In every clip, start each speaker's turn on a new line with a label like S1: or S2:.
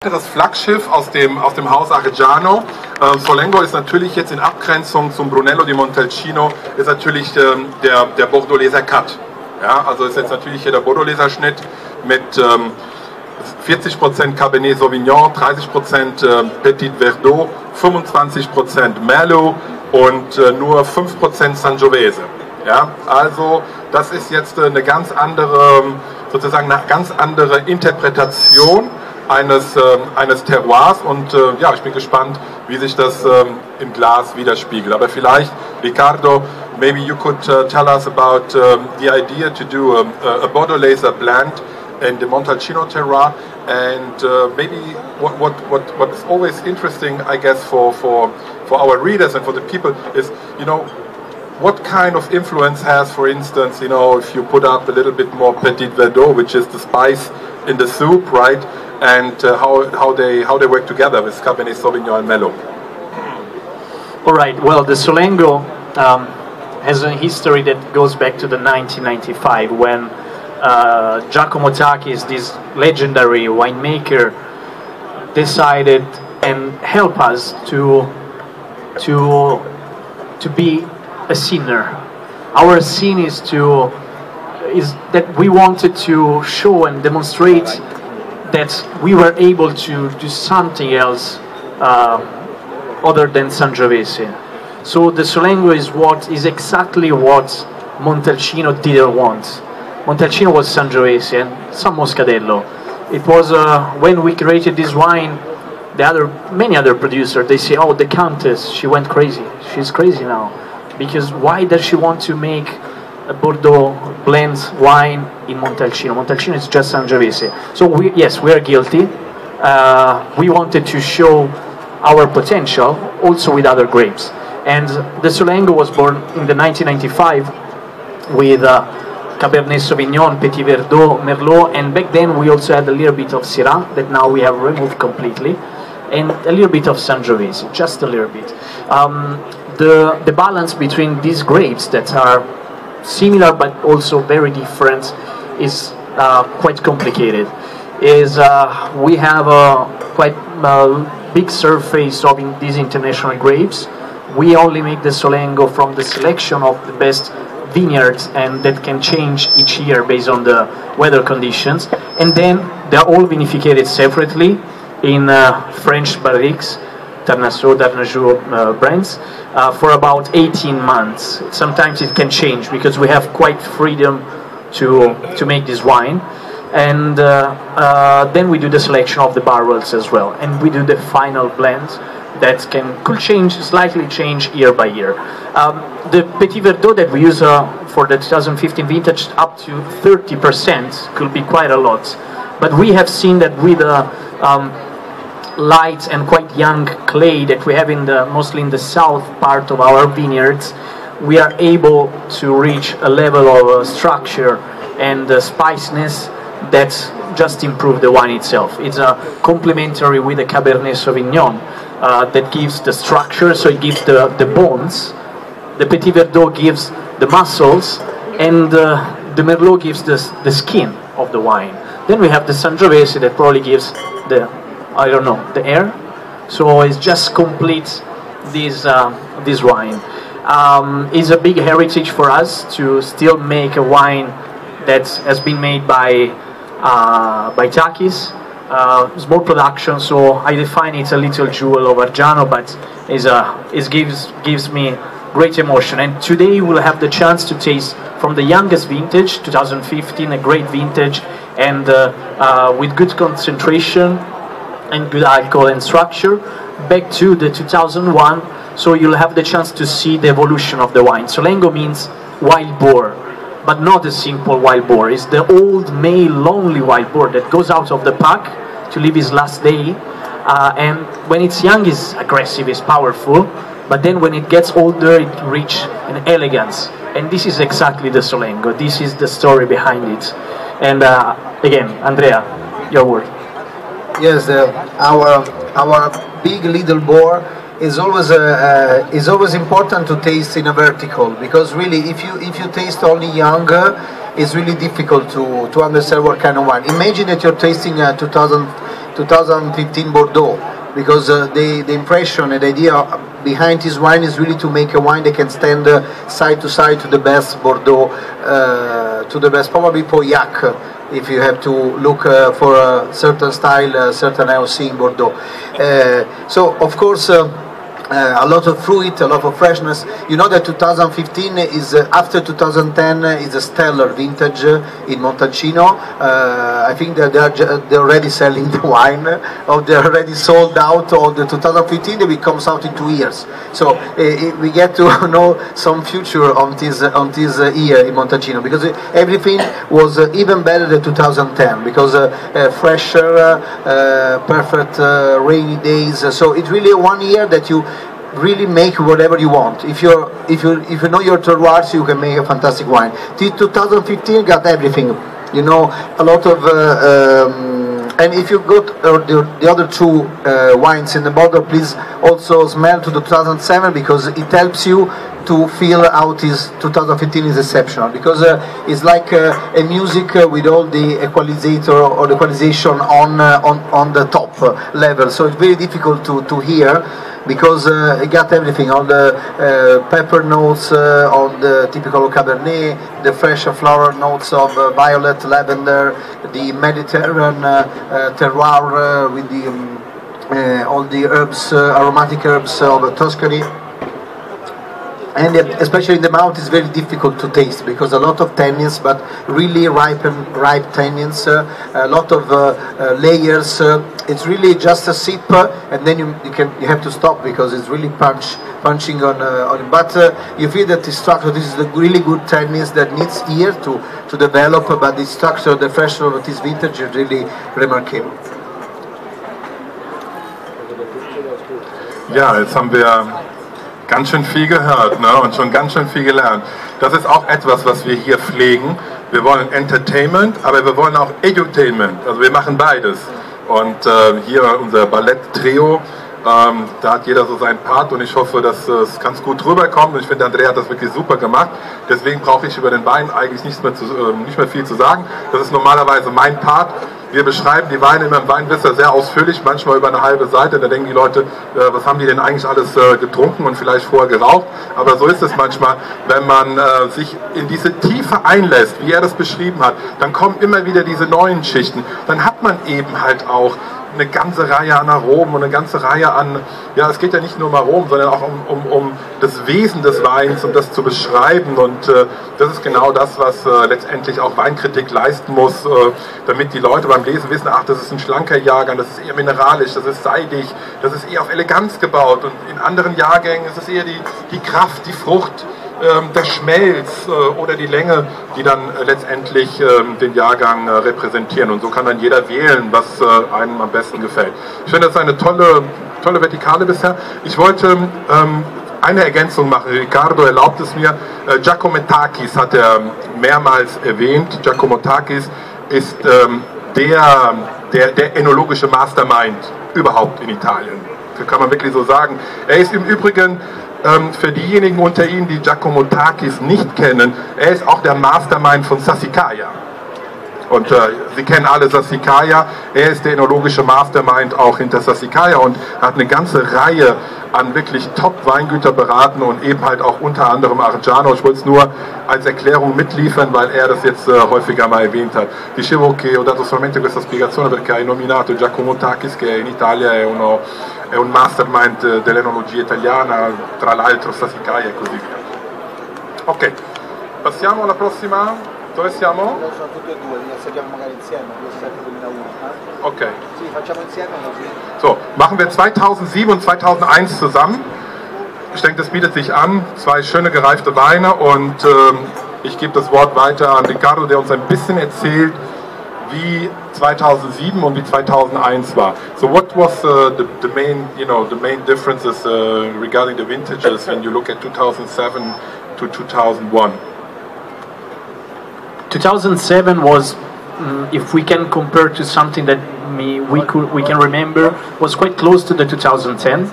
S1: Das Flaggschiff aus dem Haus Argiano. Solengo ist natürlich jetzt in Abgrenzung zum Brunello di Montalcino, ist natürlich der Bordoleser Cut. Ja, also ist jetzt natürlich hier der Bordoleser Schnitt mit 40% Cabernet Sauvignon, 30% Petit Verdot, 25% Merlot und nur 5% Sangiovese. Ja, also das ist jetzt eine ganz andere, sozusagen eine ganz andere Interpretation eines Terroirs und ja, ich bin gespannt, wie sich das im Glas widerspiegelt. Aber vielleicht, Ricardo, maybe you could tell us about the idea to do a Bordoleser blend in the Montalcino terroir, and maybe what is always interesting, I guess, for our readers and for the people is, you know, what kind of influence has, for instance, you know, if you put up a little bit more Petit Verdot, which is the spice in the soup, right? And how they work together with Cabernet Sauvignon and Merlot.
S2: All right. Well, the Solengo has a history that goes back to the 1995 when Giacomo Tachis, this legendary winemaker, decided and helped us to be a sinner. Our sin is that we wanted to show and demonstrate that we were able to do something else other than Sangiovese. So the Solengo is exactly what Montalcino didn't want. Montalcino was Sangiovese and some Moscadello. It was when we created this wine, many other producers, they say, oh, the Countess, she went crazy. She's crazy now. Because why does she want to make a Bordeaux blend wine in Montalcino? Montalcino is just Sangiovese. So yes, we are guilty. We wanted to show our potential also with other grapes. And the Solengo was born in the 1995 with Cabernet Sauvignon, Petit Verdot, Merlot, and back then we also had a little bit of Syrah that now we have removed completely, and a little bit of Sangiovese, just a little bit. The balance between these grapes that are similar but also very different is quite complicated. We have a quite big surface of these international grapes. We only make the Solengo from the selection of the best vineyards, and that can change each year based on the weather conditions. And then they're all vinificated separately in French barriques, Darnachaux brands, for about 18 months. Sometimes it can change because we have quite freedom to make this wine. And then we do the selection of the barrels as well, and we do the final blend that could slightly change year by year. The Petit Verdot that we use for the 2015 vintage, up to 30%, could be quite a lot. But we have seen that with light and quite young clay that we have mostly in the south part of our vineyards, we are able to reach a level of structure and spiciness that just improve the wine itself. It's complementary with the Cabernet Sauvignon that gives the structure, so it gives the bones. The Petit Verdot gives the muscles, and the Merlot gives the skin of the wine. Then we have the Sangiovese that probably gives the air. So it's just complete this wine. It's a big heritage for us to still make a wine that has been made by Tachis. Small production, so I define it a little jewel of Argiano, but it gives me great emotion. And today we'll have the chance to taste from the youngest vintage, 2015, a great vintage, and with good concentration and good alcohol and structure, back to the 2001, so you'll have the chance to see the evolution of the wine. Solengo means wild boar, but not a simple wild boar. It's the old male lonely wild boar that goes out of the pack to live his last day, and when it's young it's aggressive, it's powerful, but then when it gets older it reaches an elegance, and this is exactly the Solengo. This is the story behind it. And again, Andrea, your word.
S3: Yes, our big little boar is always important to taste in a vertical, because really if you taste only younger, it's really difficult to understand what kind of wine. Imagine that you're tasting a 2015 Bordeaux, because the impression and the idea behind this wine is really to make a wine that can stand side to side to the best Bordeaux, to the best probably Pauillac, if you have to look for a certain style, certain AOC in Bordeaux. So of course a lot of fruit, a lot of freshness. You know that 2015 is after 2010 is a stellar vintage in Montalcino. I think that they're already selling the wine, or they're already sold out on the 2015. That it comes out in 2 years. So we get to know some future on this year in Montalcino, because everything was even better than 2010, because fresher, perfect rainy days. So it's really 1 year that you really make whatever you want. If you know your terroirs, you can make a fantastic wine. 2015 got everything. You know, a lot of and if you got the other two wines in the bottle, please also smell to the 2007, because it helps you to feel how this 2015 is exceptional, because it's like a music with all the equalizer or the equalization on the top level. So it's very difficult to hear, because it got everything, all the pepper notes on the typical Cabernet, the fresh floral notes of violet, lavender, the Mediterranean terroir with the all the herbs, aromatic herbs of Tuscany. And especially in the mouth, it's very difficult to taste, because a lot of tannins, but really ripe tannins, a lot of layers. It's really just a sip, and then you have to stop, because it's really punching on it. But you feel that the structure, this is the really good tannins that needs years to develop, but the structure, the freshness of this vintage is really remarkable.
S1: Ja, jetzt haben wir ganz schön viel gehört, ne? Und schon ganz schön viel gelernt. Das ist auch etwas, was wir hier pflegen. Wir wollen Entertainment, aber wir wollen auch Edutainment. Also wir machen beides. Und hier unser Ballett-Trio, da hat jeder so seinen Part, und ich hoffe, dass es ganz gut rüberkommt. Und ich finde, Andrea hat das wirklich super gemacht. Deswegen brauche ich über den Wein eigentlich nicht mehr viel zu sagen. Das ist normalerweise mein Part. Wir beschreiben die Weine immer im Weinwisser sehr ausführlich, manchmal über eine halbe Seite. Da denken die Leute, was haben die denn eigentlich alles getrunken und vielleicht vorher geraucht. Aber so ist es manchmal, wenn man sich in diese Tiefe einlässt, wie er das beschrieben hat, dann kommen immer wieder diese neuen Schichten. Dann hat man eben halt auch eine ganze Reihe an Aromen und eine ganze Reihe an, ja, es geht ja nicht nur um Aromen, sondern auch um das Wesen des Weins, um das zu beschreiben, und das ist genau das, was letztendlich auch Weinkritik leisten muss, damit die Leute beim Lesen wissen, ach, das ist ein schlanker Jahrgang, das ist eher mineralisch, das ist seidig, das ist eher auf Eleganz gebaut, und in anderen Jahrgängen ist es eher die Kraft, die Frucht, der Schmelz oder die Länge, die dann letztendlich den Jahrgang repräsentieren, und so kann dann jeder wählen, was einem am besten gefällt. Ich finde, das ist eine tolle Vertikale bisher. Ich wollte eine Ergänzung machen. Riccardo erlaubt es mir. Giacomo Tachis hat er mehrmals erwähnt. Giacomo Tachis ist der enologische Mastermind überhaupt in Italien. Das kann man wirklich so sagen. Er ist im Übrigen, für diejenigen unter Ihnen, die Giacomo Tachis nicht kennen, er ist auch der Mastermind von Sassicaia. Und Sie kennen alle Sassicaia, er ist der enologische Mastermind auch hinter Sassicaia und hat eine ganze Reihe an wirklich Top-Weingüter beraten und eben halt auch unter anderem Argiano. Ich wollte es nur als Erklärung mitliefern, weil er das jetzt häufiger mal erwähnt hat. Dicevo che ho dato solamente questa spiegazione perché hai nominato Giacomo Tachis, che in Italia è un mastermind dell'enologia italiana, tra l'altro Sassicaia e così via. Ok, passiamo alla prossima. Dove siamo?
S3: Sono tutti e due, li assaggiamo magari insieme, 2007-2001.
S1: Okay.
S3: Sì, facciamo insieme così.
S1: So, machen wir 2007 und 2001 zusammen. Ich denke, das bietet sich an. Zwei schöne gereifte Weine, und ich gebe das Wort weiter an Riccardo, der uns ein bisschen erzählt, wie 2007 und wie 2001 war. So what was the main differences regarding the vintages when you look at 2007 to 2001?
S2: 2007 was, if we can compare to something that we can remember, was quite close to the 2010.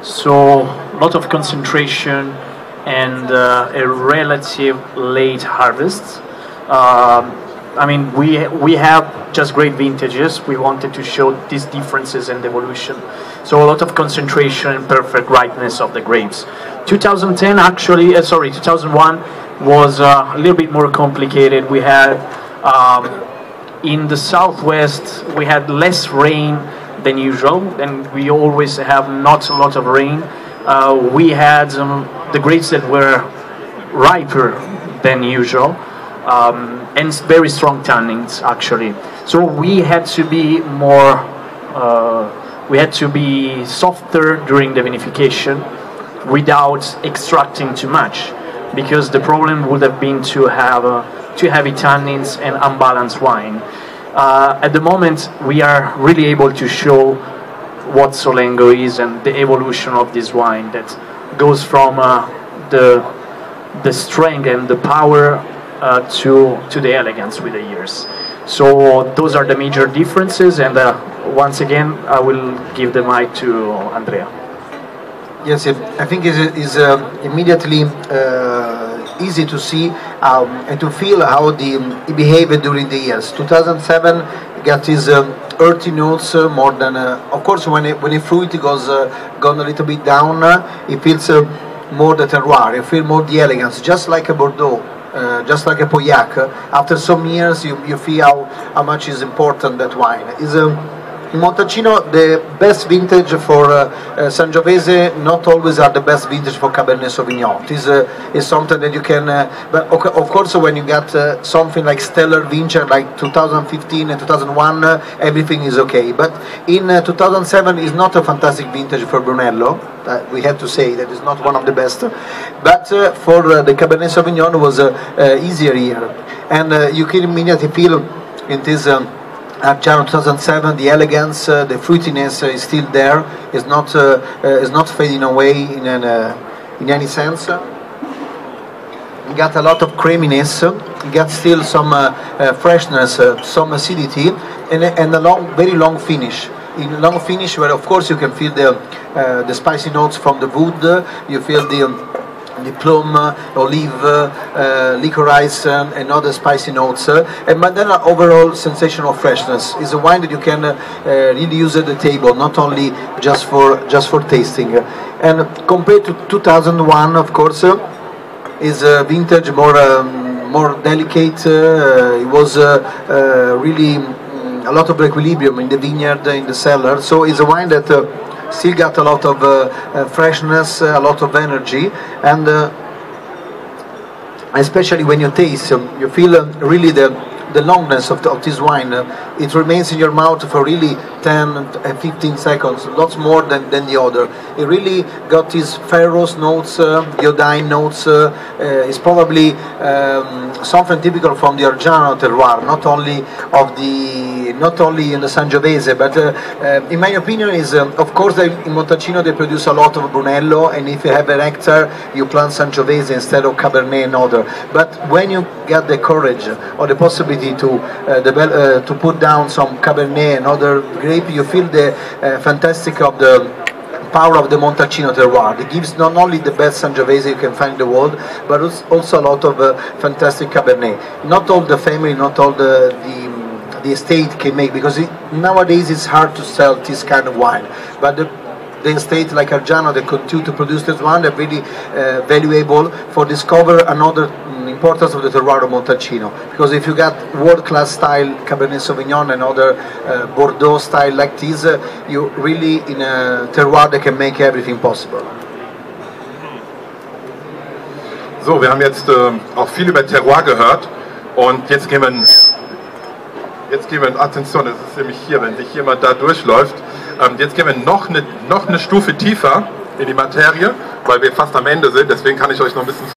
S2: So a lot of concentration and a relative late harvest. I mean, we have just great vintages. We wanted to show these differences and evolution. So a lot of concentration and perfect ripeness of the grapes. 2010 actually, 2001 was a little bit more complicated. We had in the southwest we had less rain than usual, and we always have not a lot of rain. We had the grapes that were riper than usual. And very strong tannins actually. So we had to be more, we had to be softer during the vinification without extracting too much, because the problem would have been to have too heavy tannins and unbalanced wine. At the moment we are really able to show what Solengo is and the evolution of this wine that goes from the strength and the power to the elegance with the years. So those are the major differences, and once again I will give the mic to Andrea.
S3: Yes, I think it's immediately easy to see and to feel how he behaved during the years. 2007 got his earthy notes more than, of course when he fruit it goes gone a little bit down, it feels more the terroir, you feel more the elegance, just like a Bordeaux. Just like a Pauillac, after some years you feel how much is important that wine. Is in Montalcino the best vintage for Sangiovese not always are the best vintage for Cabernet Sauvignon. It is something that you can, but of course when you get something like stellar vintage like 2015 and 2001, everything is okay. But in 2007 is not a fantastic vintage for Brunello. We have to say that is not one of the best, but for the Cabernet Sauvignon was easier year, and you can immediately feel in this Argiano 2007 the elegance, the fruitiness is still there, is not fading away in any sense. You got a lot of creaminess, you got still some freshness, some acidity, and a very long finish. In long finish, where of course you can feel the spicy notes from the wood, you feel the plum, olive, licorice, and other spicy notes, but then an overall sensation of freshness. Is a wine that you can really use at the table, not only just for tasting. And compared to 2001, of course, is a vintage more delicate. It was really a lot of equilibrium in the vineyard, in the cellar. So it's a wine that still got a lot of freshness, a lot of energy, and especially when you taste, you feel really the longness of this wine. It remains in your mouth for really 10, 15 seconds, lots more than the other. It really got these ferrous notes, iodine notes. It's probably something typical from the Argiano terroir, not only in the Sangiovese, but in my opinion is, of course, in Montalcino they produce a lot of Brunello, and if you have an hectare, you plant Sangiovese instead of Cabernet and other. But when you get the courage or the possibility to put down some Cabernet and other grape, you feel the fantastic of the power of the Montalcino terroir. It gives not only the best Sangiovese you can find in the world, but also a lot of fantastic Cabernet. Not all the family, not all the estate can make, because nowadays it's hard to sell this kind of wine. But the estate like Argiano, they continue to produce this wine, they're really valuable for discover another importance of the terroir of Montalcino. Because if you got world-class style Cabernet Sauvignon and other Bordeaux style like this, you really in a terroir that can make everything possible.
S1: So, wir haben jetzt auch viel über Terroir gehört, und jetzt gehen wir, Attention, das ist nämlich hier, wenn sich jemand da durchläuft, jetzt gehen wir noch eine Stufe tiefer in die Materie, weil wir fast am Ende sind, deswegen kann ich euch noch ein bisschen